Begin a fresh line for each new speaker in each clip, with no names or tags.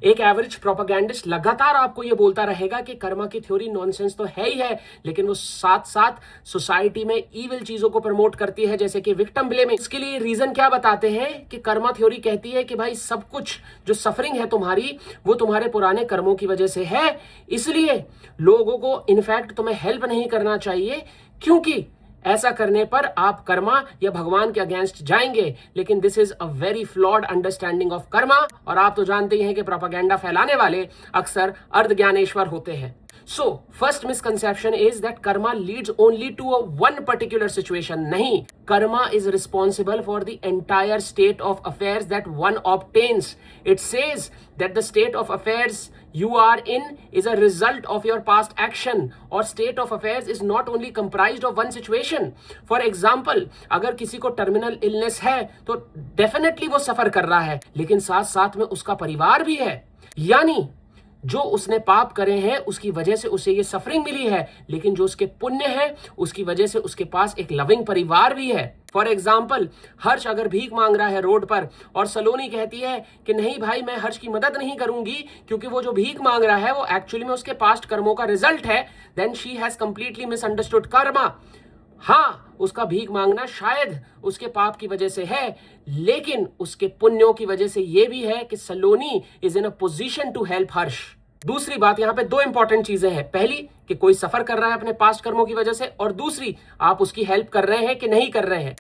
एक average propagandist लगातार आपको ये बोलता रहेगा कि कर्मा की थ्योरी नॉनसेंस तो है ही है, लेकिन वो साथ साथ सोसाइटी में इविल चीजों को प्रमोट करती है, जैसे कि विक्टिम ब्लेमिंग। इसके लिए रीजन क्या बताते हैं कि कर्मा थ्योरी कहती है कि भाई सब कुछ जो सफरिंग है तुम्हारी, वो तुम्हारे पुराने कर्मों की वजह से है, इसलिए लोगों को इनफैक्ट तुम्हें हेल्प नहीं करना चाहिए, क्योंकि ऐसा करने पर आप कर्मा या भगवान के अगेंस्ट जाएंगे। लेकिन this is a very flawed understanding of Karma, और आप तो जानते ही हैं कि प्रोपेगेंडा फैलाने वाले अक्सर अर्धज्ञानेश्वर होते हैं। So, first misconception is that karma leads only to a one particular situation. नहीं, karma is responsible for the entire state of affairs that one obtains. It says that the state of affairs you are in is a result of your past action, or state of affairs is not only comprised of one situation. For example, अगर किसी को terminal illness है तो definitely वो सफर कर रहा है, लेकिन साथ साथ में उसका परिवार भी है, यानी जो उसने पाप करे हैं उसकी वजह से उसे ये सफरिंग मिली है, लेकिन जो उसके पुण्य है उसकी वजह से उसके पास एक लविंग परिवार भी है। फॉर एग्जाम्पल, हर्ष अगर भीख मांग रहा है रोड पर और सलोनी कहती है कि नहीं भाई मैं हर्ष की मदद नहीं करूंगी क्योंकि वो जो भीख मांग रहा है वो एक्चुअली में उसके पास्ट कर्मों का रिजल्ट है, then she has completely misunderstood karma. हाँ, उसका भीख मांगना शायद उसके पाप की वजह से है, लेकिन उसके पुण्यों की वजह से यह भी है कि Saloni is in a position to help Harsh. दूसरी बात, यहां पे दो इंपॉर्टेंट चीजें हैं। पहली कि कोई सफर कर रहा है अपने पास्ट कर्मों की वजह से, और दूसरी आप उसकी हेल्प कर रहे हैं कि नहीं कर रहे हैं।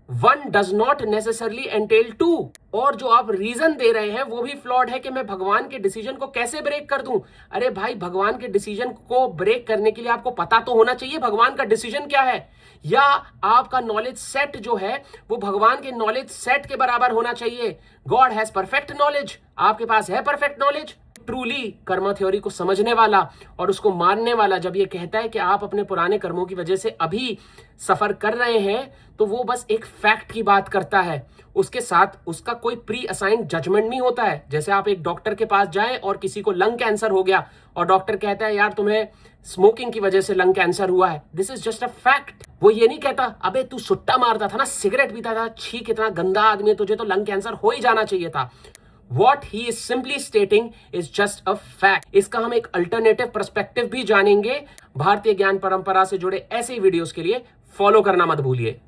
One does not necessarily entail to. और जो आप रीजन दे रहे हैं वो भी फ्लॉड है कि मैं भगवान के डिसीजन को कैसे ब्रेक कर दूं। अरे भाई, भगवान के डिसीजन को ब्रेक करने के लिए आपको पता तो होना चाहिए भगवान का डिसीजन क्या है, या आपका नॉलेज सेट जो है वो भगवान के नॉलेज सेट के बराबर होना चाहिए। गॉड हैज परफेक्ट नॉलेज, आपके पास है perfect knowledge. Truly Karma theory को समझने वाला और उसको मानने वाला जब ये कहता है कि आप अपने पुराने कर्मों की वजह से अभी सफर कर रहे हैं, तो वो बस एक फैक्ट की बात करता है, उसके साथ उसका कोई प्री असाइंड जजमेंट नहीं होता है। जैसे आप एक डॉक्टर के पास जाएं और किसी को लंग कैंसर हो गया और डॉक्टर कहता है यार तुम्हें स्मोकिंग की वजह से लंग कैंसर हुआ है, this is just a fact. वो ये नहीं कहता अबे तू सुट्टा मारता था ना, सिगरेट पीता था, छी कितना गंदा आदमी है, तुझे तो लंग कैंसर हो ही जाना चाहिए था। What he is simply stating is just a fact. इसका हम एक अल्टरनेटिव पर्सपेक्टिव भी जानेंगे। भारतीय ज्ञान परंपरा से जुड़े ऐसे वीडियोस के लिए फॉलो करना मत भूलिए।